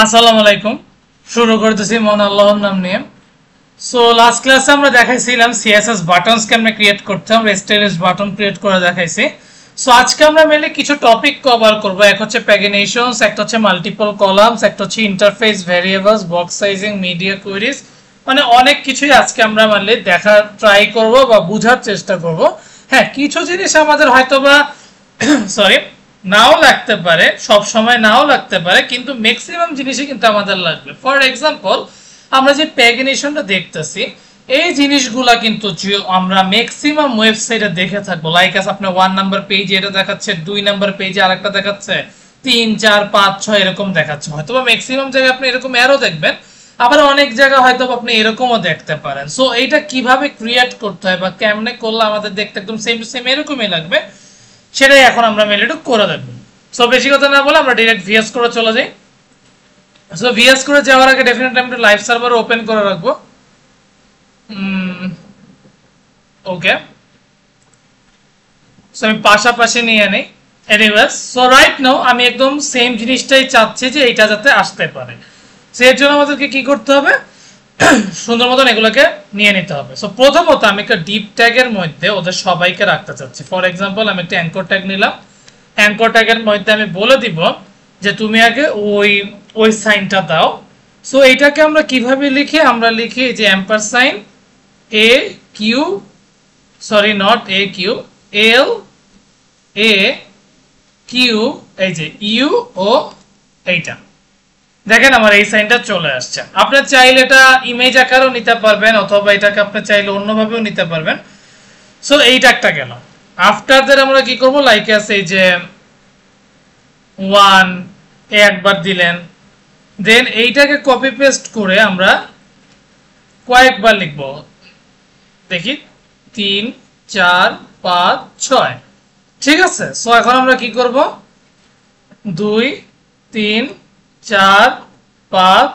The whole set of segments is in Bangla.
আসসালামু আলাইকুম। শুরু করতেছি মন আল্লাহর নাম নিয়ে। সো লাস্ট ক্লাসে আমরা দেখাইছিলাম সিএসএস বাটনস কেমনে ক্রিয়েট করতে হয়, আমরা স্টাইলিশ বাটন ক্রিয়েট করে দেখাইছি। সো আজকে আমরা মেনলি কিছু টপিক কভার করব। এক হচ্ছে প্যাগিনেশনস, একটা হচ্ছে মাল্টিপল কলামস, একটা হচ্ছে interface variables, box sizing, media queries, মানে অনেক কিছুই আজকে আমরা মেনলি দেখার ট্রাই করব বা বোঝার চেষ্টা করব। হ্যাঁ, কিছু জিনিস আমাদের হয়তোবা সরি নাও লাগতে পারে, সব সময় নাও লাগতে পারে, কিন্তু ম্যাক্সিমাম জিনিসই কিন্তু আমাদের লাগবে। ফর এক্সাম্পল, আমরা যে প্যাগিনেশনটা দেখতেছি, এই জিনিসগুলা কিন্তু আমরা ম্যাক্সিমাম ওয়েবসাইটে দেখে থাকবো। লাইক আছে আপনার 1 নাম্বার পেজে এটা দেখাচ্ছে, 2 নাম্বার পেজে আরেকটা দেখাচ্ছে, 3 4 5 6 এরকম দেখাচ্ছে। হয়তোবা ম্যাক্সিমাম জায়গায় আপনি এরকম এরও দেখবেন, আবার অনেক জায়গায় হয়তো আপনি এরকমও দেখতে পারেন। সো এইটা কিভাবে ক্রিয়েট করতে হয় বা কেমনে করলে আমাদের দেখতে একদম সেম টু সেম এরকমই লাগবে, সেটাই এখন আমরা মেইনলি করে দেখব। সো বেশি কথা না বলে আমরা ডাইরেক্ট ভিএস করে চলে যাই। সো ভিএস করে যাওয়ার আগে ডেফিনেটলি আমি লাইভ সার্ভার ওপেন করে রাখবো। ওকে, সো আমি পাশাপাশি নিয়ে নেই। এনিওয়েজ, সো রাইট নাও আমি একদম সেম জিনিসটাই চাচ্ছি যে এইটা যাতে আসতে পারে। সেই জন্য আমাদেরকে কি করতে হবে, সুন্দর মতন এগুলোকে নিয়ে নিতে হবে। সো প্রথমত আমি একটা ডিপ ট্যাগের মধ্যে ওদের সবাইকে রাখতে চাচ্ছি। ফর এক্সাম্পল, আমি একটা অ্যাঙ্কর ট্যাগ নিলাম। অ্যাঙ্কর ট্যাগের মধ্যে আমি বলে দিব যে তুমি আগে ওই সাইনটা দাও। সো এইটাকে আমরা কিভাবে লিখি, আমরা লিখি যে ampersand A Q, sorry not A Q, L A Q, এই যে ইউ ও এইটা দেখেন আমার এই সাইনটা চলে আসছে। আপনার চাইলে এটা ইমেজ আকারেও নিতে পারবেন, অথবা এটাকে আপনি চাইলে অন্যভাবেও নিতে পারবেন। সো এইটা একটা গেল। আফটার দ্যাট আমরা কি করব, লাইক আছে এই যে 1 একবার দিলেন, দেন এইটাকে কপি পেস্ট করে আমরা কয়েকবার লিখব, দেখি 3 4 5 6। ঠিক আছে, সো এখন আমরা কি করব, 2 3 4 5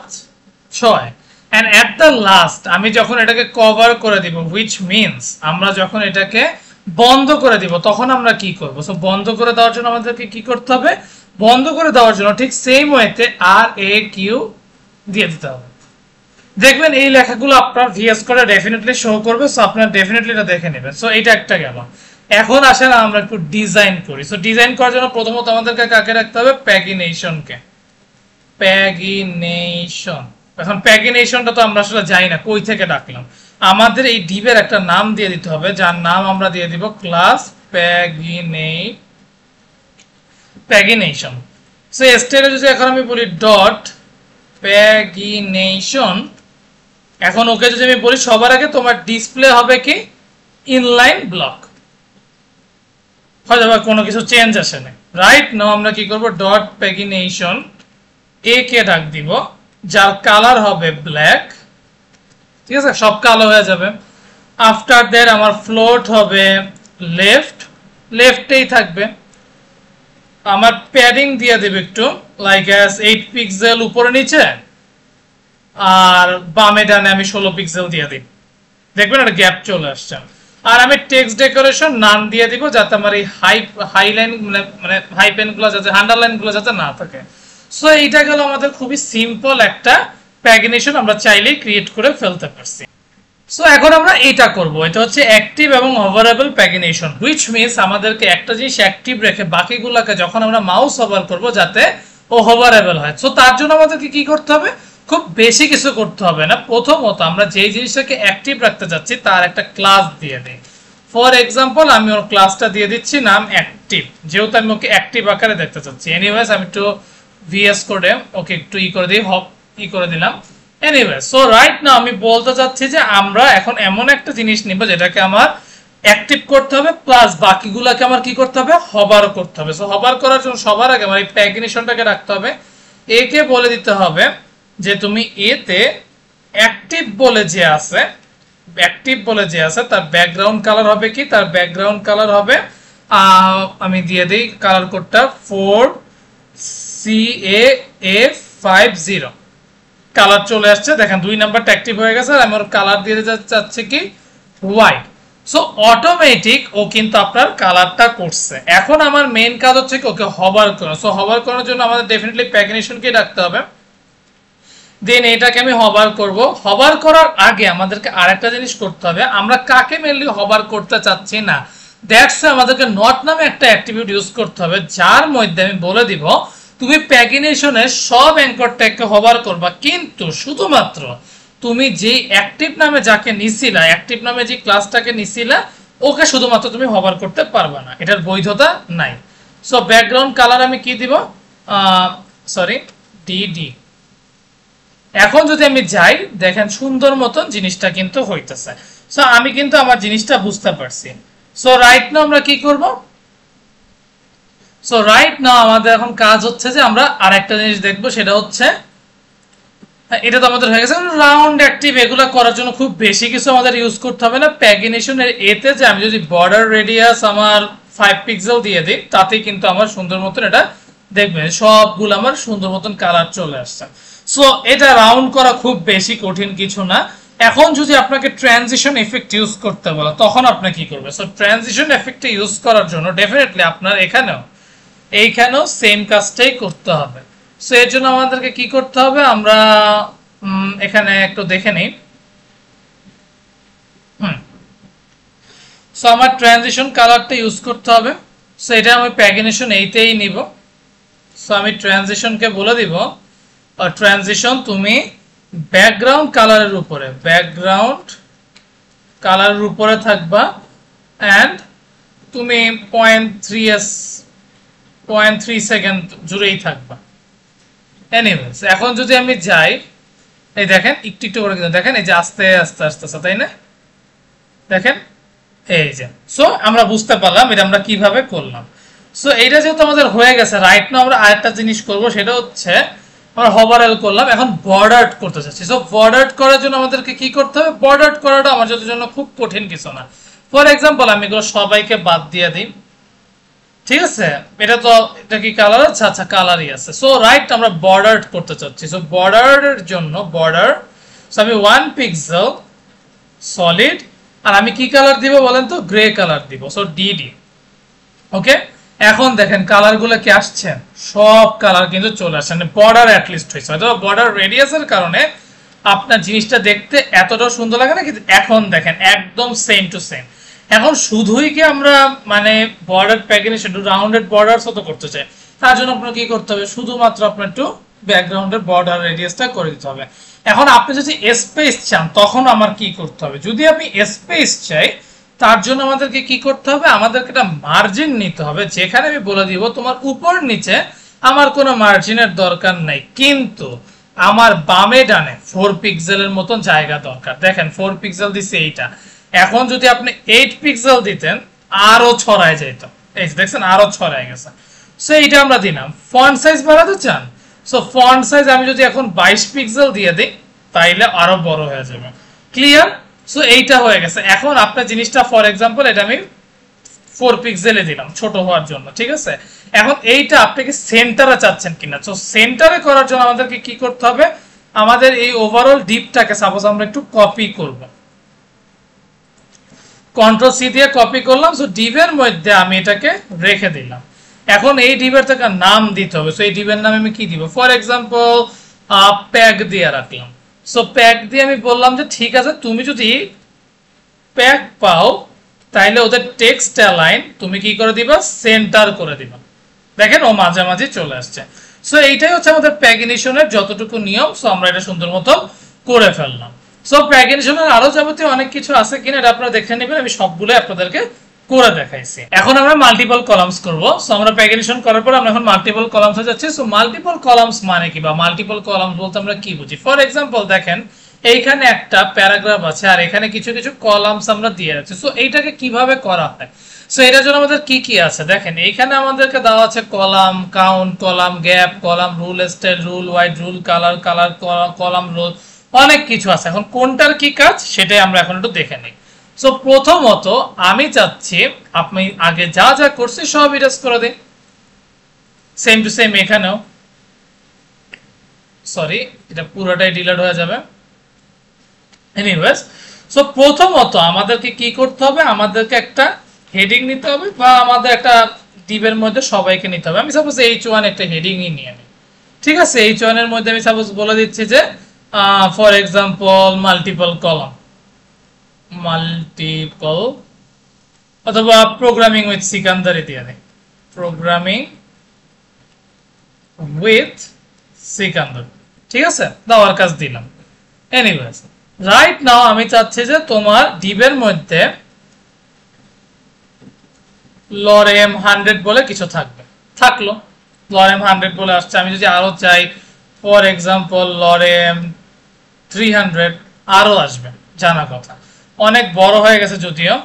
6, and at the last আমি যখন এটাকে কভার করে দিব, which means আমরা যখন এটাকে বন্ধ করে দিব তখন আমরা কি করব। সো বন্ধ করে দেওয়ার জন্য আমাদেরকে কি করতে হবে, বন্ধ করে দেওয়ার জন্য ঠিক সেম ওয়েতে আর এ কিউ দিয়ে দিতে হবে। দেখবেন এই লেখাগুলো আপনার ভিএস করে ডেফিনেটলি শো করবে। সো আপনারা ডেফিনেটলি এটা দেখে নেবেন। সো এটা একটা গেল। এখন আসেন আমরা একটু ডিজাইন করি। সো ডিজাইন করার জন্য প্রথমত আমাদেরকে কাকে রাখতে হবে, প্যাগিনেশনকে। প্যাগিনেশন, এখন প্যাগিনেশনটা তো আমরা আসলে জানি না কই থেকে ডাকলাম। আমাদের এই ডিভের একটা নাম দিয়ে দিতে হবে, যার নাম আমরা দিয়ে দিব ক্লাস প্যাগিনেশন। সো স্টাইলে যদি এখন আমি বলি ডট প্যাগিনেশন, এখন ওকে যদি আমি বলি সবার আগে তোমার ডিসপ্লে হবে কি ইনলাইন ব্লক, হয়তো বা কোনো কিছু চেঞ্জ আসে না। রাইট নাও আমরা কি করব, ডট প্যাগিনেশন এ কে ডাক দিব, যার কালার হবে ব্ল্যাক। ঠিক আছে, সব কালো হয়ে যাবে। আফটার দ্যাট আমার ফ্লোট হবে লেফট, লেফটেই থাকবে। আমার প্যাডিং দিয়ে দেবে একটু, লাইক অ্যাজ 8 পিক্সেল উপরে নিচে, আর বামে ডানে আমি 16 পিক্সেল দিয়ে দিই। দেখবেন একটা গ্যাপ চলে আসছে। আর আমি টেক্সট ডেকোরেশন নাম দিয়ে দিব, যাতে আমার এই হাইলাইন মানে হাইপেন গুলো যাতে, আন্ডারলাইন গুলো যাতে না থাকে। সো এইটা গেল আমাদের খুবই সিম্পল একটা প্যাগিনেশন, আমরা চাইলেই ক্রিয়েট করে ফেলতে পারছি। সো এখন আমরা এটা করব, এটা হচ্ছে অ্যাক্টিভ এবং হভারেবল প্যাগিনেশন, হুইচ মিন্স আমাদেরকে একটা জিনিস অ্যাক্টিভ রেখে বাকিগুলোকে যখন আমরা মাউস হভার করব যাতে ও হভারেবল হয়। সো তার জন্য আমাদেরকে কি করতে হবে, খুব বেশি কিছু করতে হবে না। প্রথমত আমরা যেই জিনিসটাকে অ্যাক্টিভ রাখতে যাচ্ছি তার একটা ক্লাস দিয়ে দিই। ফর এক্সাম্পল, আমি ওর ক্লাসটা দিয়ে দিচ্ছি নাম অ্যাক্টিভ, যেহেতু আমি ওকে অ্যাক্টিভ আকারে দেখতে চাচ্ছি। এনিওয়েজ আমি একটু ভিএস করে ওকে একটু করে দিই, করে দিলাম। এনিওয়ে, সো রাইট নাও আমি বলতে চাচ্ছি যে আমরা এখন এমন একটা জিনিস নিব যেটাকে আমার অ্যাক্টিভ করতে হবে, প্লাস বাকিগুলোকে আমার কি করতে হবে, হভার করতে হবে। সো হভার করার জন্য সবার আগে আমার এই প্যাগিনেশনটাকে রাখতে হবে। একে বলে দিতে হবে যে তুমি এতে অ্যাক্টিভ বলে যে আছে, অ্যাক্টিভ বলে যে আছে তার ব্যাকগ্রাউন্ড কালার হবে কি, তার ব্যাকগ্রাউন্ড কালার হবে আমি দিয়ে দিই কালার কোডটা 4CAF50। কালার চলে আসছে, দেখেন 2 নাম্বারটা অ্যাক্টিভ হয়ে গেছে, আর আমি ওর কালার দিয়ে যাচ্ছে কি হোয়াইট। সো অটোমেটিক ও কিন্তু আপনার কালারটা করছে। এখন আমার মেইন কাজ হচ্ছে কি ওকে হভার করা। সো হভার করার জন্য আমাদের ডেফিনেটলি প্যাগিনেশনকে রাখতে হবে। দেন এটাকে আমি হভার করব। হভার করার আগে আমাদেরকে আরেকটা জিনিস করতে হবে, আমরা কাকে মেনলি হভার করতে চাচ্ছি না, দ্যাটস আমাদেরকে নট নামে একটা অ্যাট্রিবিউট ইউজ করতে হবে, যার মধ্যে আমি বলে দিব তুমি প্যাগিনেশনের সব অ্যাঙ্কর ট্যাগকে হভার করবা, কিন্তু শুধুমাত্র তুমি যে অ্যাক্টিভ নামে যাকে নিছিলা, অ্যাক্টিভ নামে যে ক্লাসটাকে নিছিলা, ওকে শুধুমাত্র তুমি হভার করতে পারবা না, এটার বৈধতা নাই। সো ব্যাকগ্রাউন্ড কালার আমি কি দিব, সরি ডিডি। এখন যদি আমি যাই, দেখেন সুন্দর মতন জিনিসটা কিন্তু হইতেছে। সো আমি কিন্তু আমার জিনিসটা বুঝতে পারছি। সো রাইট নাও আমরা কি করব, সো রাইট নাও আমাদের এখন কাজ হচ্ছে যে আমরা আরেকটা জিনিস দেখব, সেটা হচ্ছে এটা তো আমাদের হয়ে গেছে রাউন্ড অ্যাক্টিভ। এগুলো করার জন্য খুব বেশি কিছু আমাদের ইউজ করতে হবে না। প্যাগিনেশনের এতে যে আমি যদি বর্ডার রেডিয়াস আমার 5 পিক্সেল দিয়ে দিই, তাতে কিন্তু আমার সুন্দর মতন এটা দেখবেন সবগুলো আমার সুন্দর মতন কালার চলে আসছে। সো এটা রাউন্ড করা খুব বেশি কঠিন কিছু না। এখন যদি আপনাকে ট্রানজিশন এফেক্ট ইউজ করতে বলে, তখন আপনি কি করবেন? সো ট্রানজিশন এফেক্ট ইউজ করার জন্য ডেফিনেটলি আপনার এইখানেও সেম কাজটাই করতে হবে। সো এর জন্য আমাদেরকে কি করতে হবে, আমরা এখানে একটু দেখে নিই। সো আমার ট্রানজিশন কালারটা ইউজ করতে হবে। সো এটা আমি প্যাগিনেশন এইতেই নিব। সো আমি ট্রানজিশনকে বলে দিব, ট্রানজিশন তুমি ব্যাকগ্রাউন্ড কালারের উপরে থাকবা, অ্যান্ড তুমি 0.3 সেকেন্ড জুড়েই থাকবা। এনিওয়েজ এখন যদি আমি যাই, এই দেখেন একটু একটু করে কিন্তু দেখেন, এই যে আস্তে আস্তে আস্তে আস্তে, তাই না? দেখেন এই যে। সো আমরা বুঝতে পারলাম এটা আমরা কিভাবে করলাম। সো এইটা যেহেতু আমাদের হয়ে গেছে, রাইট নাও আমরা আরেকটা জিনিস করব, সেটা হচ্ছে আমরা হভারল করলাম, এখন বর্ডার্ড করতে চাচ্ছি। সো বর্ডার্ড করার জন্য আমাদেরকে কি করতে হবে, বর্ডার্ড করাটা আমাদের জন্য খুব কঠিন কিছু না। ফর এক্সাম্পল আমি এগুলো সবাইকে বাদ দিয়ে দিই, ঠিক আছে? এটা কি কালার আছে? আচ্ছা কালারই আছে। সো রাইট আমরা বর্ডার্ড করতে চাচ্ছি। সো বর্ডারের জন্য বর্ডার, সো আমি 1 পিক্সেল সলিড, আর আমি কি কালার দিব বলেন তো, গ্রে কালার দিব। So DD. ওকে, এখন দেখেন কালারগুলো কি আসছে, সব কালার কিন্তু চলে আসছে, মানে বর্ডার অ্যাটলিস্ট হয়েছে। হয়তো বর্ডার রেডিয়াসের কারণে আপনার জিনিসটা দেখতে এতটা সুন্দর লাগে না, কিন্তু এখন দেখেন একদম সেম টু সেম। এখন শুধুই কি আমরা মানে বর্ডার প্যাগিনেশন রাউন্ডেড বর্ডারস তো করতে চাই, তার জন্য আপনার কি করতে হবে, শুধুমাত্র আপনার একটু ব্যাকগ্রাউন্ডের বর্ডার রেডিয়াসটা করে দিতে হবে। এখন আপনি যদি স্পেস চান, তখন আমার কি করতে হবে, যদি আমি স্পেস চাই, তার জন্য আমাদেরকে কি করতে হবে, আমাদেরকে একটা মার্জিন নিতে হবে, যেখানে আমি বলে দিব তোমার উপর নিচে আমার কোনো মার্জিনের দরকার নাই, কিন্তু আমার বামে ডানে 4 পিক্সেলের মতন জায়গা দরকার। দেখেন 4 পিক্সেল দিছে এইটা, এখন যদি আপনি 8 পিক্সেল দিতেন আরো ছড়ায় যেত, এই দেখছেন আরো ছড়ায় গেছে। সো এইটা আমরা দিলাম। ফন্ট সাইজ বাড়াতে চান, সো ফন্ট সাইজ আমি যদি এখন 22 পিক্সেল দিয়ে দিই, তাইলে আরো বড় হয়ে যাবে। ক্লিয়ার? সো এইটা হয়ে গেছে। এখন আপনার জিনিসটা ফর এক্সাম্পল এটা আমি 4 পিক্সেলে দিলাম ছোট হওয়ার জন্য, ঠিক আছে? এখন এইটা আপনি কি সেন্টারে চাচ্ছেন কিনা, সো সেন্টারে করার জন্য আমাদেরকে কি করতে হবে, আমাদের এই ওভারঅল ডিপটাকে সাপোজ আমরা একটু কপি করব, কন্ট্রোল সি দিয়ে কপি করলাম। সো ডিভের মধ্যে আমি এটাকে রেখে দিলাম। এখন এই ডিভের থেকে নাম দিতে হবে। সো এই ডিভের নামে আমি কি দিব, ফর এক্সাম্পল প্যাগ দিয়ে রাখলাম। সো প্যাগ দিয়ে আমি বললাম যে ঠিক আছে, তুমি যদি প্যাগ পাও তাইলে ওদের টেক্সট অ্যালাইন তুমি কি করে দিবা, সেন্টার করে দিবা। দেখেন ও মাঝামাঝি চলে আসছে। সো এইটাই হচ্ছে আমাদের প্যাগিনেশনের যতটুকু নিয়ম। সো আমরা এটা সুন্দর মতো করে ফেললাম। সো প্যাগিনেশনের আরো যাবতীয় অনেক কিছু আছে কিনা এটা আপনারা দেখে নেবেন, আমি সবগুলো আপনাদেরকে করে দেখাইছি। এখন আমরা মাল্টিপল কলামস করব। সো আমরা প্যাগিনেশন করার পর আমরা এখন মাল্টিপল কলামসে যাচ্ছি। সো মাল্টিপল কলামস মানে কি, বা মাল্টিপল কলামস বলতে আমরা কি বুঝি? ফর এক্সাম্পল দেখেন এইখানে একটা প্যারাগ্রাফ আছে, আর এখানে কিছু কিছু কলামস আমরা দিয়ে রাখছি। সো এইটাকে কিভাবে করা হয়, সো এটার জন্য আমাদের কি কি আছে দেখেন, এইখানে আমাদেরকে দেওয়া আছে column count, column gap, column rule style, rule wide, rule colour, colour column rule, অনেক কিছু আছে। এখন কোনটার কি কাজ সেটাই আমরা এখন একটু দেখে নিই। সো প্রথমত আমি চাচ্ছি আপনি আগে যা যা করছি সব ইরেজ করে দিন, সেম টু সেম এখানেও। সরি, এটা পুরোটাই ডিলিট হয়ে যাবে। এনিওয়েজ, সো প্রথমত আমাদেরকে কি করতে হবে, আমাদেরকে একটা হেডিং নিতে হবে, বা আমাদের একটা ডিভের মধ্যে সবাইকে নিতে হবে। আমি সাপোজ H1 একটা হেডিংই নিয়ে নিই, ঠিক আছে? H1 এর মধ্যে আমি সাপোজ বলে দিচ্ছি যে for example multiple column, multiple, অথবা প্রোগ্রামিং উইথ সিকান্দারি দিয়ে দেয়, প্রোগ্রামিং উইথ সিকান্দার। ঠিক আছে, দেওয়ার কাজ দিলাম। এনিওয়েজ রাইট নাও আমি চাচ্ছি যে তোমার ডিবের মধ্যে লরেম 100 বলে কিছু থাকবে, থাকলো লরেম 100 বলে আসছে। আমি যদি আরো চাই ফর এক্সাম্পল লরেম 300 আরো আসবে, জানা কথা। অনেক বড় হয়ে গেছে যদিও,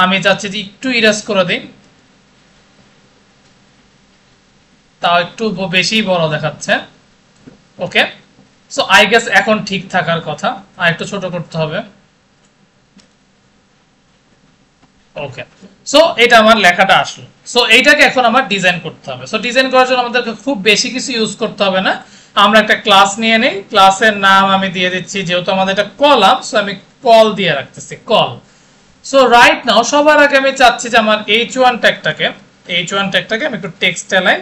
আমি চাচ্ছি যে একটু ইরেজ করে দিই, তাও একটু বেশি বড় দেখাচ্ছে। ওকে, সো আই গেস এখন ঠিক থাকার কথা, আর একটু ছোট করতে হবে। ওকে, সো এটা আমার লেখাটা আসলো। সো এইটাকে এখন আমার ডিজাইন করতে হবে। সো ডিজাইন করার জন্য আমাদেরকে খুব বেশি কিছু ইউজ করতে হবে না। আমরা একটা ক্লাস নিয়ে নেই, ক্লাসের নাম আমি দিয়ে দিচ্ছি, যেহেতু আমাদের এটা কলাম, সো আমি কল দিয়ে রাখতেছি, কল। সো রাইট নাও সবার আগে আমি চাচ্ছি যে আমার h1 ট্যাগটাকে, h1 ট্যাগটাকে আমি একটু টেক্সট অ্যালাইন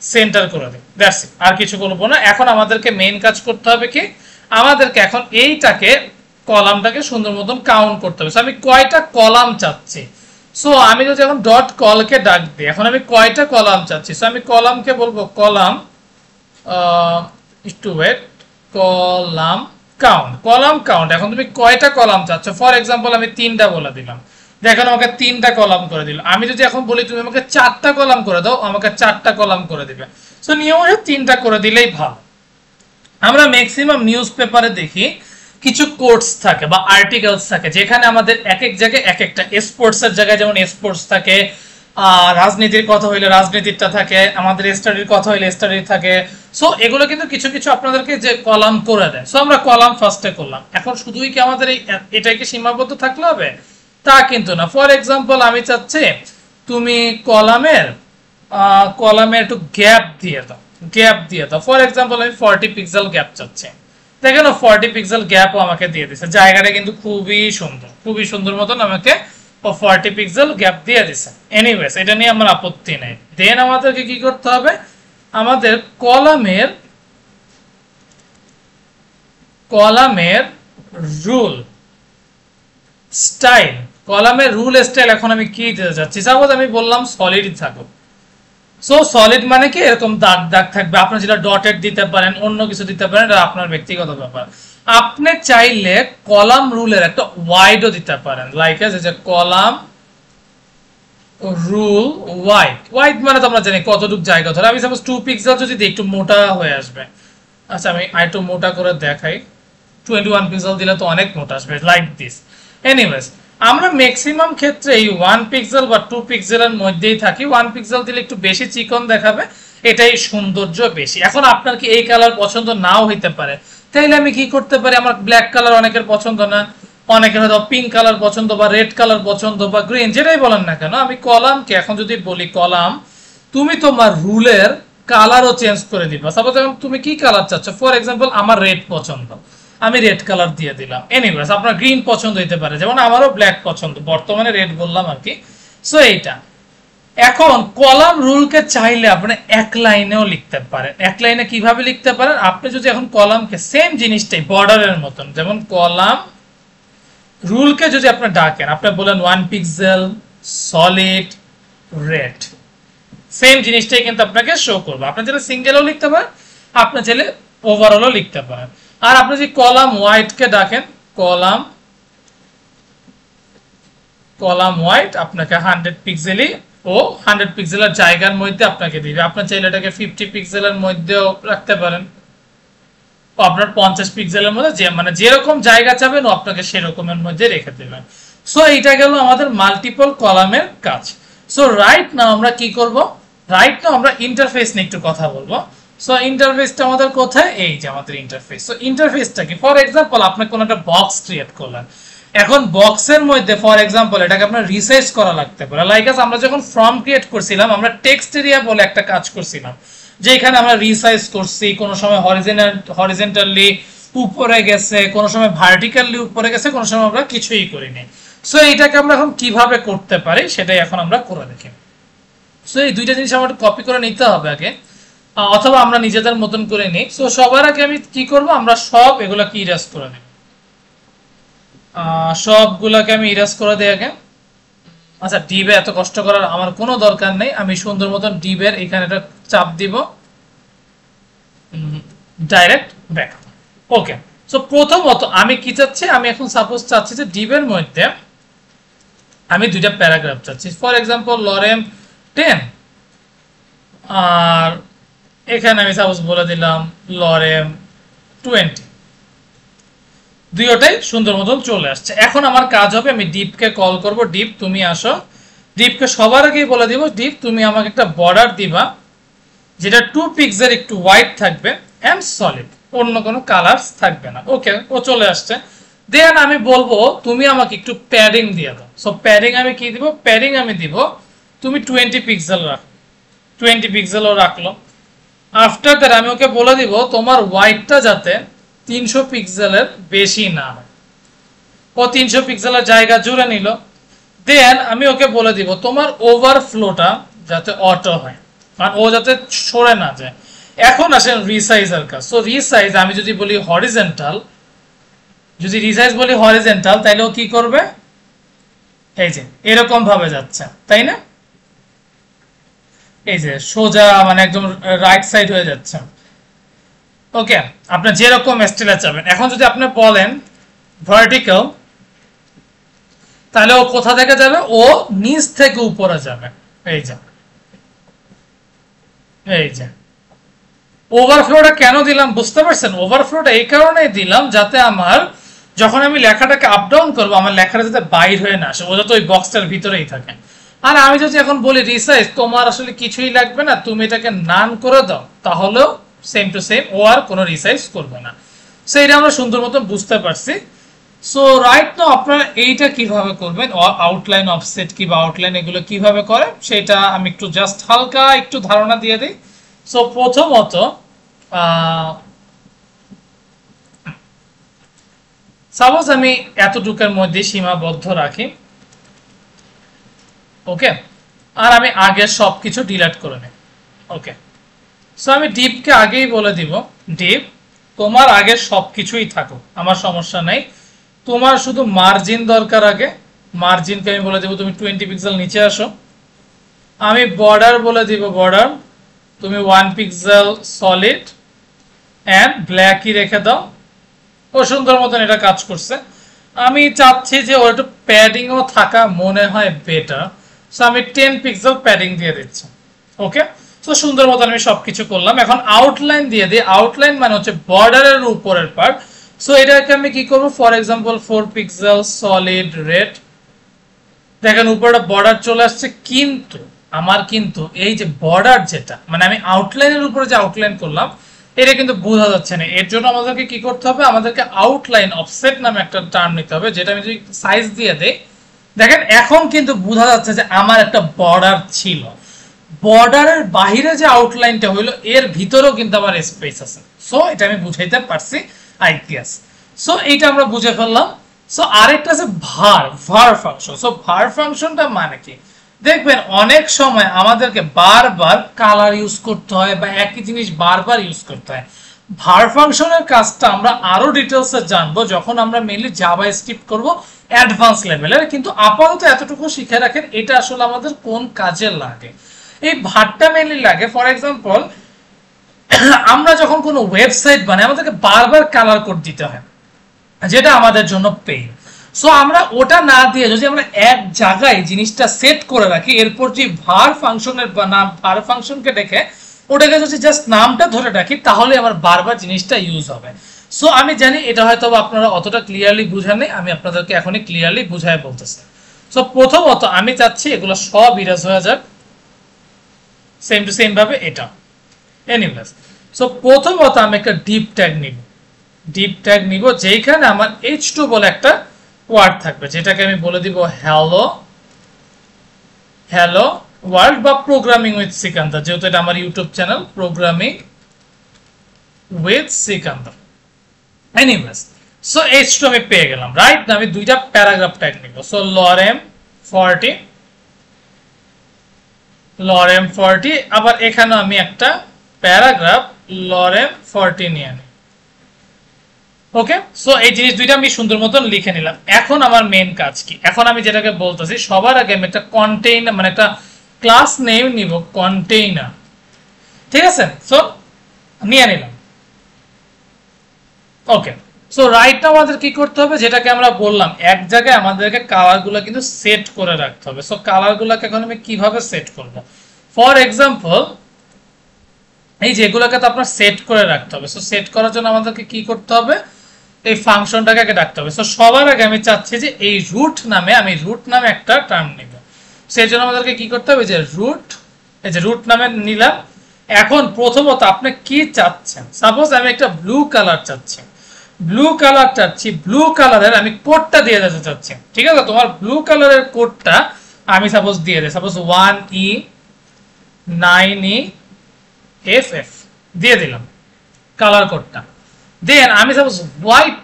সেন্টার করে দিই, দ্যাটস ইট, আর কিছু করবো না। এখন আমাদেরকে মেইন কাজ করতে হবে কি, আমাদেরকে এখন এইটাকে কলামটাকে সুন্দর মতন কাউন্ট করতে হবে। সো আমি কয়টা কলাম চাচ্ছি, সো আমি যদি এখন ডট কলকে ডাক দিই, এখন আমি কয়টা কলাম চাচ্ছি, সো আমি কলামকে বলবো কলাম, একটু wait, column count, column count. এখন তুমি কয়টা কলাম চাচ্ছ, ফর এক্সাম্পল আমি 3টা বলে দিলাম, দেখেন আমাকে 3টা কলাম করে দিল। আমি যদি এখন বলি তুমি আমাকে 4টা কলাম করে দাও, আমাকে 4টা কলাম করে দিবে। সো নিয়ম হচ্ছে 3টা করে দিলেই ভালো। আমরা ম্যাক্সিমাম নিউজ পেপারে দেখি কিছু কোটস থাকে বা আর্টিকেলস থাকে, যেখানে আমাদের এক এক জায়গায় এক একটা, স্পোর্টস এর জায়গায় যেমন স্পোর্টস থাকে, রাজনীতির কথা হইলে রাজনীতিটা থাকে, আমাদের স্টাডির কথা হইলে স্টাডি থাকে। সো এগুলো কিন্তু কিছু কিছু আপনাদেরকে যে কলাম করে দেয়। সো আমরা কলাম ফার্স্টে করলাম। এখন শুধুই কি আমাদের এটাই কি সীমাবদ্ধ থাকলে হবে, তা কিন্তু না। ফর এক্সাম্পল আমি চাচ্ছি তুমি কলামের একটু গ্যাপ দিয়ে দাও, গ্যাপ দিয়ে দাও। ফর এক্সাম্পল আমি 40 পিক্সেল গ্যাপ চাচ্ছি, দেখেন 40 পিক্সেল গ্যাপও আমাকে দিয়ে দিছে, জায়গাটা কিন্তু খুবই সুন্দর, খুবই সুন্দর মতন আমাকে 40 পিক্সেল গ্যাপ দিয়ে দিছে। এনিওয়েজ এটা নিয়ে আমার আপত্তি নেই। দেন আমাদেরকে কি করতে হবে, আমাদের কলামের রুল স্টাইল, কলামের রুল স্টাইল এখন আমি কি দিতে যাচ্ছি, সাপোজ আমি বললাম সলিড থাকুক। সো সলিড মানে কি, এরকম দাগ দাগ থাকবে, আপনি যেটা ডটেড দিতে পারেন, অন্য কিছু দিতে পারেন, এটা আপনার ব্যক্তিগত ব্যাপার। আপনি চাইলে কলাম রুলের একটা ওয়াইডও দিতে পারেন, লাইক এজ যে কলাম রুল ওয়াইড, ওয়াইড মানে তো আমরা জানি কতটুকু জায়গা ধরে। আমি সাপোজ 2 পিক্সেল যদি দিই, একটু মোটা হয়ে আসবে। আচ্ছা আমি আরেকটু মোটা করে দেখাই, 21 পিক্সেল দিলে তো অনেক মোটা আসবে, লাইক দিস। এনিওয়েজ আমরা ম্যাক্সিমাম ক্ষেত্রে এই 1 পিক্সেল বা 2 পিক্সেলের মধ্যেই থাকি। 1 পিক্সেল দিলে একটু বেশি চিকন দেখাবে, এটাই সৌন্দর্য বেশি। এখন আপনার কি এই কালার পছন্দ নাও হইতে পারে, তাইলে আমি কি করতে পারি, আমার ব্ল্যাক কালার অনেকের পছন্দ না, অনেকের হয়তো পিঙ্ক কালার পছন্দ বা রেড কালার পছন্দ বা গ্রিন, যেটাই বলেন না কেন, আমি কলামকে এখন যদি বলি কলাম তুমি তোমার রুলের কালারও চেঞ্জ করে দিবা। সাপোজ তুমি কি কালার চাচ্ছ, ফর এক্সাম্পল আমার রেড পছন্দ, আমি রেড কালার দিয়ে দিলাম। এনিওয়েজ আপনার গ্রিন পছন্দ হইতে পারে, যেমন আমারও ব্ল্যাক পছন্দ, বর্তমানে রেড বললাম আর কি। সো এইটা এখন কলাম রুলকে চাইলে আপনি এক লাইনেও লিখতে পারেন। এক লাইনে কিভাবে লিখতে পারেন, আপনি যদি এখন কলামকে সেম জিনিসটাই বর্ডারের মতন, যেমন কলাম রুলকে যদি আপনি ডাকেন, আপনি বলেন 1 পিক্সেল সলিড রেড, সেম জিনিসটাই কিন্তু আপনাকে শো করবে। আপনি চাইলে সিঙ্গেলও লিখতে পারেন, আপনি চাইলে ওভারঅলও লিখতে পারেন। আর আপনি যদি কলাম হোয়াইট কে ডাকেন, কলাম হোয়াইট আপনাকে 100 পিক্সেলই ও 100 পিক্সেলের জায়গার মধ্যে আপনাকে দিবে। আপনি চাইলে এটাকে 50 পিক্সেলের মধ্যেও রাখতে পারেন, ও আপনার 50 পিক্সেলের মধ্যে, যে মানে যেরকম জায়গা চাবেন ও আপনাকে সেরকমের মধ্যে রেখে দেবেন। সো এইটা গেল আমাদের মাল্টিপল কলামের কাজ। সো রাইট নাও আমরা কি করব, রাইট নাও আমরা ইন্টারফেস নিয়ে একটু কথা বলবো। সো ইন্টারফেসটা আমাদের কোথায়, এই যে আমাদের ইন্টারফেস। সো ইন্টারফেসটা কি, ফর এক্সাম্পল আপনি কোন একটা বক্স ক্রিয়েট করলেন, এখন বক্সের মধ্যে ফর এক্সাম্পল এটাকে আপনার রিসাইজ করা লাগতে পারে। লাইক আমরা যখন ফর্ম ক্রিয়েট করছিলাম, আমরা টেক্সট এরিয়া বলে একটা কাজ করছিলাম, যেখানে আমরা রিসাইজ করছি, কোনো সময় হরিজন্টালি উপরে গেছে, কোনো সময় ভার্টিক্যালি উপরে গেছে, কোনো সময় আমরা কিছুই করিনি। সো এইটাকে আমরা এখন কিভাবে করতে পারি সেটাই এখন আমরা করে দেখি। সো এই দুইটা জিনিস আমার কপি করে নিতে হবে আগে। অথবা আমরা নিজেদের মতন করে নিই। সো সবার আগে আমি কি করব, আমরা সব এগুলাকে ইরেজ করে নেব, সবগুলাকে আমি ইরেজ করে দিই আগে। আচ্ছা, ডিবে এত কষ্ট করার আমার কোনো দরকার নেই, আমি সুন্দর মতন ডিবের এখানে একটা চাপ দিব, ডাইরেক্ট ব্যাক। ওকে, সো প্রথমত আমি কি চাচ্ছি, আমি এখন সাপোজ চাচ্ছি যে ডিবের মধ্যে আমি দুইটা প্যারাগ্রাফ চাচ্ছি, ফর এক্সাম্পল লরেম 10, আর এখানে আমি সাপোজ বলে দিলাম লরেম 20, দুইটাই সুন্দর মতন চলে আসছে। এখন আমার কাজ হবে আমি ডিপকে কল করব, ডিপ তুমি আসো। ডিপকে সবার আগেই বলে দিব, ডিপ তুমি আমাকে একটা বর্ডার দিবা যেটা 2 পিক্সেল একটু হোয়াইট থাকবে এন্ড সলিড, অন্য কোনো কালারস থাকবে না। ওকে, ও চলে আসছে। দেন আমি বলবো তুমি আমাকে একটু প্যাডিং দিয়ে দাও। সো প্যাডিং আমি কি দিব, প্যাডিং আমি দিব তুমি 20 পিক্সেল রাখো, 20 পিক্সেলও রাখলো। আফটার দ্যাট আমি ওকে বলে দিব তোমার হোয়াইটটা যাতে 300 পিক্সেলের বেশি না হয়। ও 300 পিক্সেলের জায়গা জুড়ে নিল। দেন আমি ওকে বলে দিব তোমার ওভারফ্লোটা যাতে অটো হয়, মানে ও যাতে সরে না যায়। এখন আসেন রিসাইজের কাজ। সো রিসাইজ আমি যদি বলি হরিজন্টাল, যদি রিসাইজ বলি হরিজন্টাল, তাহলে ও কি করবে, এই যে এরকম ভাবে যাচ্ছে, তাই না? এই যে সোজা মানে একদম রাইট সাইড হয়ে যাচ্ছে। ওকে, আপনি যেরকম স্টাইলে চাবেন। এখন যদি আপনি বলেন ভার্টিক্যাল, তাহলে ও কোথা থেকে যাবে, ও নিচ থেকে উপরে যাবে। এই যে এই যে ওভারফ্লোটা কেন দিলাম বুঝতে পারছেন? ওভারফ্লোটা এই কারণেই দিলাম যাতে আমার যখন আমি লেখাটাকে আপ ডাউন করবো, আমার লেখাটা যাতে বাইর হয়ে না আসে, ও যাতে ওই বক্সটার ভিতরেই থাকে। আর আমি যদি এখন বলি রিসাইজ, তোমার আসলে কিছুই লাগবে না, তুমি এটাকে নান করে দাও, তাহলেও সেম টু সেম, ও আর কোনো রিসাইজ করবে না। সো এটা আমরা সুন্দর মতো বুঝতে পারছি। সো রাইট নাও আপনারা এইটা কিভাবে করবেন, আউটলাইন অফসেট কিংবা আউটলাইন এগুলো কিভাবে করে সেটা আমি একটু জাস্ট হালকা একটু ধারণা দিয়ে দিই। সো প্রথমত সাপোজ আমি এতটুকুর মধ্যে সীমাবদ্ধ রাখি, ওকে, আর আমি আগের সবকিছু ডিলিট করে নেই। ওকে, সো আমি ডিপকে আগেই বলে দিব, ডিপ তোমার আগের সবকিছুই থাকুক, আমার সমস্যা নাই, তোমার শুধু মার্জিন দরকার। আগে মার্জিনকে আমি বলে দেব তুমি 20 পিক্সেল নিচে আসো। আমি বর্ডার বলে দিব, বর্ডার তুমি 1 পিক্সেল সলিড এন্ড ব্ল্যাকই রেখে দাও। ও সুন্দর মতন এটা কাজ করছে। আমি চাচ্ছি যে ওর একটু প্যাডিংও থাকা মনে হয় বেটার, সো আমি 10 পিক্সেল প্যাডিং দিয়ে দিচ্ছি। ওকে, তো সুন্দর মতন আমি সবকিছু করলাম। এখন আউটলাইন দিয়ে দিই। আউটলাইন মানে হচ্ছে বর্ডারের উপরের পার্ট। সো এটাকে আমি কি করব, for example 4 pixel solid red. দেখেন উপরে বর্ডার চলে আসছে, কিন্তু আমার কিন্তু এই যে বর্ডার যেটা মানে আমি আউটলাইনের উপরে যে আউটলাইন করলাম এটা কিন্তু বোঝা যাচ্ছে না। এর জন্য আমাদেরকে কি করতে হবে, আমাদেরকে আউটলাইন অফসেট নামে একটা টার্ম নিতে হবে, যেটা আমি যদি সাইজ দিয়ে দেই, দেখেন এখন কিন্তু বোঝা যাচ্ছে যে আমার একটা বর্ডার ছিল। বর্ডারের বাইরে যে আউটলাইনটা হইলো এর ভিতরেও কিন্তু আমার স্পেস আছে। সো এটা আমি বুঝাইতে পারছি আই গেস। সো এইটা আমরা বুঝে ফেললাম। সো আরেকটা আছে ভার ফাংশন। সো ভার ফাংশনটা মানে কি, দেখবেন অনেক সময় আমাদেরকে বারবার কালার ইউজ করতে হয় বা একই জিনিস বারবার ইউজ করতে হয়। ভার ফাংশনের কাজটা আমরা আরো ডিটেইলসে জানবো যখন আমরা মেইনলি জাভা স্ক্রিপ্ট করব অ্যাডভান্স লেভেলের, কিন্তু আপাতত এতটুকু শিখে রাখেন এটা আসলে আমাদের কোন কাজে লাগে। এই ভারটা মেইনলি লাগে ফর এক্সাম্পল আমরা যখন কোনো ওয়েবসাইট বানাই আমাদেরকে বারবার কালার কোড দিতে হয়, যেটা আমাদের জন্য পেইন। সো আমরা ওটা না দিয়ে যদি আমরা এক জায়গায় জিনিসটা সেট করে রাখি, এরপর যে ভার ফাংশনের নাম ভার ফাংশনকে দেখে ওটাকে যদি জাস্ট নামটা ধরে রাখি, তাহলে আমার বারবার জিনিসটা ইউজ হবে। সো আমি জানি এটা হয়তো আপনারা অতটা ক্লিয়ারলি বুঝেন নাই, আমি আপনাদেরকে এখনই ক্লিয়ারলি বুঝাই বলতেছি। সো প্রথমত আমি চাচ্ছি এগুলো সব ইরেজ হয়ে যাক সেম টু সেম ভাবে এটা। এনিওয়েজ, সো প্রথমত আমি একটা ডিপ ট্যাগ নিব। ডিপ ট্যাগ নিব যেখানে আমার h2 বলে একটা ওয়ার্ড থাকবে, যেটাকে আমি বলে দিব হ্যালো হ্যালো ওয়ার্ল্ড বা প্রোগ্রামিং উইথ সিকান্দার, যেহেতু এটা আমার YouTube channel programming with Sikandar. Anyways, so h2 আমি পেয়ে গেলাম, রাইট? না আমি দুইটা প্যারাগ্রাফ ট্যাগ নিব। সো লরেম 40 আবার এখানে আমি একটা প্যারাগ্রাফ লরেন ফর্টিনিয়ান। ওকে, সো এই জিনিস দুইটা আমি সুন্দর মতন লিখে নিলাম। এখন আমার মেন কাজ কি? এখন আমি যেটাকে বলতেছি, সবার আগে আমি একটা কন্টেইনার মানে একটা ক্লাস নেম নিব, কন্টেইনার। ঠিক আছে, সো নিয়ে নিলাম। ওকে, সো রাইট নাও আমাদের কি করতে হবে, যেটাকে আমরা বললাম এক জায়গায় আমাদেরকে কালারগুলো কিন্তু সেট করে রাখতে হবে। সো কালারগুলোকে এখন আমি কিভাবে সেট করব? ফর এক্সাম্পল এই যেগুলোকে তো আপনার সেট করে রাখতে হবে। সো সেট করার জন্য আমাদেরকে কি করতে হবে, এই ফাংশনটাকে আগে ডাকতে হবে। সো সবার আগে আমি চাচ্ছি যে এই রুট নামে একটা টার্ম নিব। সেই জন্য আমাদেরকে কি করতে হবে, যে রুট, এই যে রুট নামে নিলাম। এখন প্রথমত আপনি কি চাচ্ছেন? সাপোজ আমি একটা ব্লু কালার চাচ্ছি, ব্লু কালারের আমি কোডটা দিয়ে দিতে চাচ্ছি। ঠিক আছে, তোমার ব্লু কালারের কোডটা আমি সাপোজ দিয়ে দিই, সাপোজ 1E9EFF দিয়ে দিলাম কালার কোডটা। দেন আমি সাপোজ হোয়াইট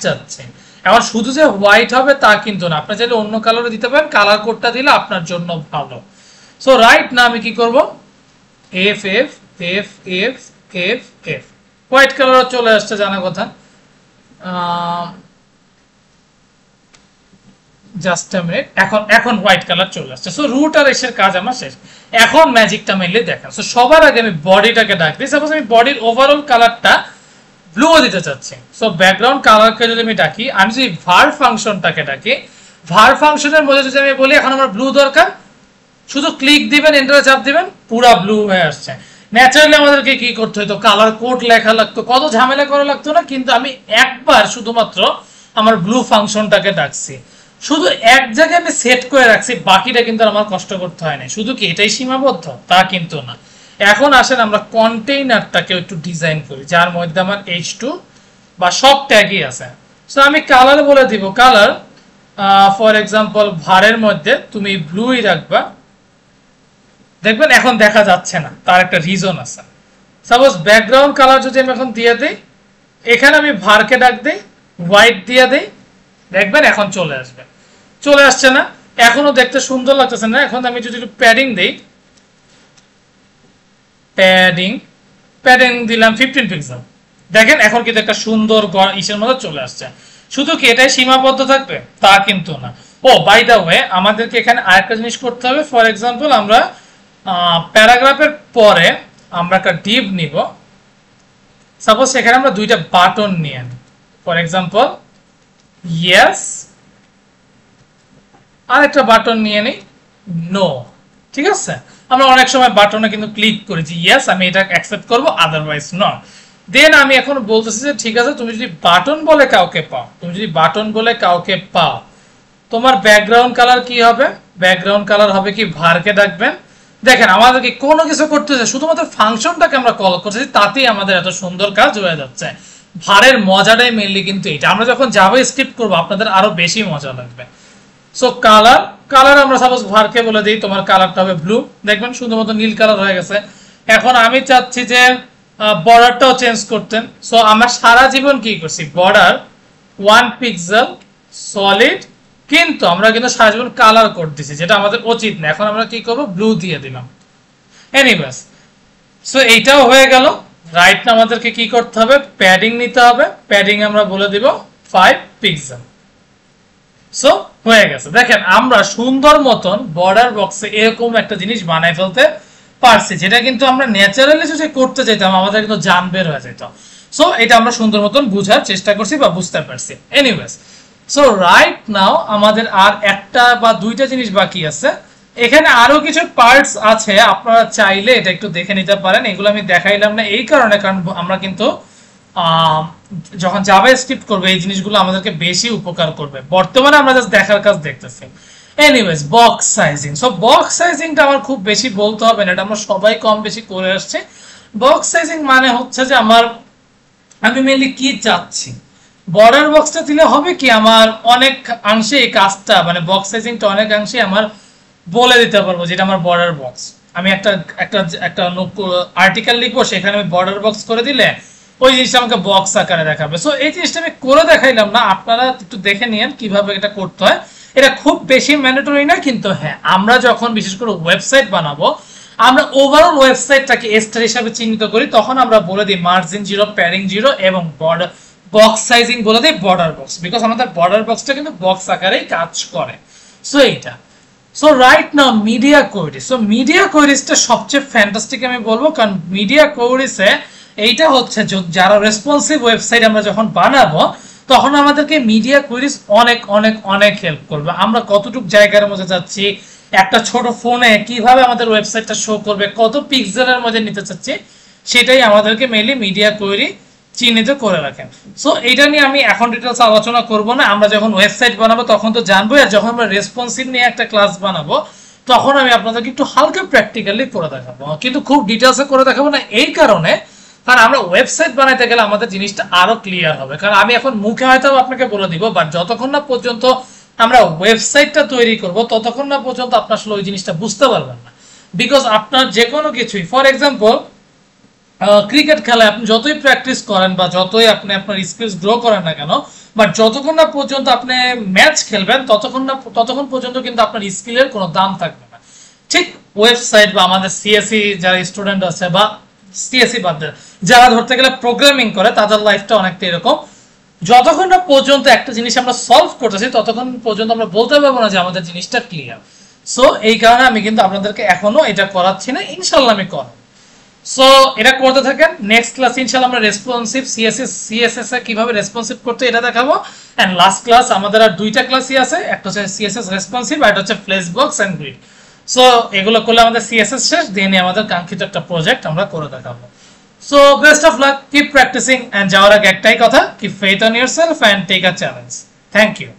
চাচ্ছি। এখন শুধু যে হোয়াইট হবে তা কিন্তু না, আপনি চাইলে অন্য কালারও দিতে পারেন, কালার কোডটা দিলে আপনার জন্য ভালো। সো রাইট না আমি কি করব, FF হোয়াইট কালার চলে আসছে, জানা কথা। জাস্ট আ মিনিট, এখন হোয়াইট কালার চলে আসছে। সো রুট আর এসের কাজ আমার শেষ। এখন ম্যাজিকটা মেনলি দেখেন। সো সবার আগে আমি বডিটাকে ডাকবি। সাপোজ আমি বডির ওভারঅল কালারটা ব্লু দিতে চাচ্ছি। সো ব্যাকগ্রাউন্ড কালারকে যদি আমি ডাকি, আমি যদি var ফাংশনটাকে ডাকি, var ফাংশনের মধ্যে যদি আমি বলি এখন আমার ব্লু দরকার, শুধু ক্লিক দিবেন, এন্টারে চাপ দিবেন, পুরো ব্লু হয়ে আসছে। ন্যাচারালি আমাদেরকে কি করতে হতো, কালার কোড লেখা লাগতো, কত ঝামেলা করা লাগতো না, কিন্তু আমি একবার শুধুমাত্র আমার ব্লু ফাংশনটাকে ডাকছি, শুধু এক জায়গায় আমি সেট করে রাখছি, বাকিটা কিন্তু আমার কষ্ট করতে হয় না। শুধু কি এটাই সীমাবদ্ধ? তা কিন্তু না। এখন আসেন আমরা কন্টেইনারটাকে একটু ডিজাইন করি, যার মধ্যে আমার H2 বা সব ট্যাগই আছে। সো আমি কালার বলে দিব, কালার ফর এক্সাম্পল ভারের মধ্যে তুমি ব্লুই রাখবা। দেখবেন এখন দেখা যাচ্ছে না, তার একটা রিজন আছে। সাপোজ ব্যাকগ্রাউন্ড কালার যদি আমি এখন দিয়ে দিই, এখানে আমি ভারকে ডাক দিই, হোয়াইট দিয়ে দিই, দেখবেন এখন চলে আসছে না? এখনো দেখতে সুন্দর লাগতেছে না? এখন আমি যদি একটু প্যাডিং দিই, প্যাডিং দিলাম 15 পিক্সেল, দেখেন এখন কিন্তু একটা সুন্দর ইসের মধ্যে চলে আসছে। শুধু কি এটাই সীমাবদ্ধ থাকবে? তা কিন্তু না। ও বাই দা ওয়ে, আমাদেরকে এখানে আরেকটা জিনিস করতে হবে। ফর এক্সাম্পল আমরা প্যারাগ্রাফের পরে আমরা একটা ডিভ নিব। সাপোজ এখানে আমরা দুইটা বাটন নিয়ে নিই, ফর এক্সাম্পল ইয়েস, আর একটা বাটন নিয়ে নিই নো। ঠিক আছে, আমরা অনেক সময় বাটনে কিন্তু ক্লিক করেছি, ইয়েস আমি এটা অ্যাকসেপ্ট করব, আদারওয়াইজ নট। দেন আমি এখন বলতেছি যে ঠিক আছে, তুমি যদি বাটন বলে কাউকে পাও, তোমার ব্যাকগ্রাউন্ড কালার কি হবে? ব্যাকগ্রাউন্ড কালার হবে কি, ভারকে ডাকবেন। দেখেন আমাদেরকে কোনো কিছু করতে হচ্ছে, শুধুমাত্র ফাংশনটাকে আমরা কল করতেছি, তাতেই আমাদের এত সুন্দর কাজ হয়ে যাচ্ছে। ভারের মজাটাই মেনলি কিন্তু এটা। আমরা যখন জাভাস্ক্রিপ্ট করব আপনাদের আরো বেশি মজা লাগবে। সো কালার আমরা সাপোজ ভারকে বলে দিই তোমার কালারটা হবে ব্লু, দেখবেন শুধুমাত্র নীল কালার হয়ে গেছে। এখন আমি চাচ্ছি যে বর্ডারটাও চেঞ্জ করতেন। সো আমরা সারা জীবন কি করছি, বর্ডার 1 পিক্সেল সলিড, কিন্তু আমরা কিন্তু সারা জীবন কালার কোড দিছি, যেটা আমাদের উচিত না। এখন আমরা কি করব, ব্লু দিয়ে দিলাম। এনিওয়েজ, সো এইটাও হয়ে গেল। রাইট না আমাদেরকে কি করতে হবে, প্যাডিং নিতে হবে। প্যাডিং আমরা বলে দিব 5 পিক্সেল। সো হয়ে গেছে। দেখেন আমরা সুন্দর মতন বর্ডার বক্সে এরকম একটা জিনিস বানাই ফেলতে পারছি, যেটা কিন্তু আমরা ন্যাচারালি যদি করতে যেতাম আমাদের কিন্তু জান বের হয়ে যেত। সো এটা আমরা সুন্দর মতন বুঝার চেষ্টা করছি বা বুঝতে পারছি। এনিওয়েজ, সো রাইট নাও আমাদের আর একটা বা দুইটা জিনিস বাকি আছে। এখানে আরো কিছু পার্টস আছে, আপনারা চাইলে এটা একটু দেখে নিতে পারেন। এগুলো আমি দেখাইলাম না এই কারণে, কারণ আমরা কিন্তু যখন জাভাস্ক্রিপ্ট করবে এই জিনিসগুলো আমাদেরকে বেশি উপকার করবে। বর্তমানে আমরা জাস্ট দেখার কাজ দেখতেছি। Anyways, box sizing. So box সাইজিংটা আমার খুব বেশি বলতে হবে না, এটা আমরা সবাই কম বেশি করে আসছি। বক্স সাইজিং মানে হচ্ছে যে আমি মেইনলি কি চাচ্ছি, বর্ডার বক্সটা দিলে হবে কি আমার অনেক অংশে এই কাজটা মানে বক্স সাইজিংটা অনেক অংশে আমার বলে দিতে পারবো, যেটা আমার বর্ডার বক্স। আমি একটা আর্টিকেল লিখবো, সেখানে আমি বর্ডার বক্স করে দিলে ওই জিনিসটা আমাকে বক্স আকারে দেখাবে। সো এই জিনিসটা আমি করে দেখাইলাম না, আপনারা একটু দেখে নিন কিভাবে এটা করতে হয়। এটা খুব বেশি ম্যান্ডেটরি না, কিন্তু হ্যাঁ আমরা যখন বিশেষ করে ওয়েবসাইট বানাবো আমরা ওভারঅল ওয়েবসাইটটাকে স্টার হিসেবে চিহ্নিত করি, তখন আমরা বলে দিই মার্জিন 0, প্যাডিং 0 এবং বর্ডার বক্স সাইজিং বলে দিই বর্ডার বক্স, বিকজ আমাদের বর্ডার বক্সটা কিন্তু বক্স আকারেই কাজ করে। সো এইটা, so right now media queries. So media কোয়েরিজটা সবচেয়ে ফ্যান্টাস্টিক আমি বলবো, কারণ মিডিয়া কোয়েরিজে এইটা হচ্ছে যারা রেসপন্সিভ ওয়েবসাইট আমরা যখন বানাবো তখন আমাদেরকে মিডিয়া কোয়েরিজ অনেক অনেক অনেক হেল্প করবে। আমরা কতটুকু জায়গার মধ্যে যাচ্ছি, একটা ছোট ফোনে কিভাবে আমাদের ওয়েবসাইটটা শো করবে, কত পিক্সেলের মধ্যে নিতে চাচ্ছি, সেটাই আমাদেরকে মেইনলি মিডিয়া কোয়েরি চিহ্নিত করে রাখেন। সো এটা নিয়ে আমি এখন ডিটেলস আলোচনা করব না, আমরা যখন ওয়েবসাইট বানাবো তখন তো জানবো, আর যখন আমরা রেসপন্সিভ নিয়ে একটা ক্লাস বানাবো তখন আমি আপনাদেরকে একটু হালকা প্র্যাকটিক্যালি করে দেখাবো, কিন্তু খুব ডিটেলসে করে দেখাবো না এই কারণে, কারণ আমরা ওয়েবসাইট বানাইতে গেলে আমাদের জিনিসটা আরো ক্লিয়ার হবে। কারণ আমি এখন মুখে হয়তো আপনাকে বলে দিব, বাট যতক্ষণ না পর্যন্ত আমরা ওয়েবসাইটটা তৈরি করব ততক্ষণ না পর্যন্ত আপনার আসলে ওই জিনিসটা বুঝতে পারবেন না। বিকজ আপনার যে কোনো কিছুই, ফর এক্সাম্পল ক্রিকেট খেলায় আপনি যতই প্র্যাকটিস করেন বা যতই আপনি আপনার স্কিলস গ্রো করেন না কেন, বাট যতক্ষণ না পর্যন্ত আপনি ম্যাচ খেলবেন ততক্ষণ পর্যন্ত কিন্তু আপনার স্কিলের কোনো দাম থাকবে না। ঠিক ওয়েবসাইট বা আমাদের সিএসসি যারা স্টুডেন্ট আছে বা সিএসসি বাদ দেন, যারা ধরতে গেলে প্রোগ্রামিং করে তাদের লাইফটা অনেকটা এরকম, যতক্ষণ না পর্যন্ত একটা জিনিস আমরা সলভ করতেছি ততক্ষণ পর্যন্ত আমরা বলতে পারবো না যে আমাদের জিনিসটা ক্লিয়ার। সো এই কারণে আমি কিন্তু আপনাদেরকে এখনো এটা করাচ্ছি না, ইনশাল্লাহ আমি করাবো। সো এটা করতে থাকেন, নেক্সট ক্লাস ইনশাআল্লাহ আমরা রেসপন্সিভ সিএসএস এ কিভাবে রেসপন্সিভ করতে এটা দেখাবো। এন্ড লাস্ট ক্লাস আমাদের আর দুইটা ক্লাসই আছে, একটা হচ্ছে সিএসএস রেসপন্সিভ আর একটা হচ্ছে ফ্লেক্সবক্স এন্ড গ্রিড। সো এগুলো করলে আমাদের সিএসএস শেষ, দেন আমাদের কাঙ্ক্ষিত একটা প্রজেক্ট আমরা করে দেখাবো। So best of luck, keep practising, and যাওয়ার আগে একটাই কথা, keep faith on yourself and take a challenge. Thank you.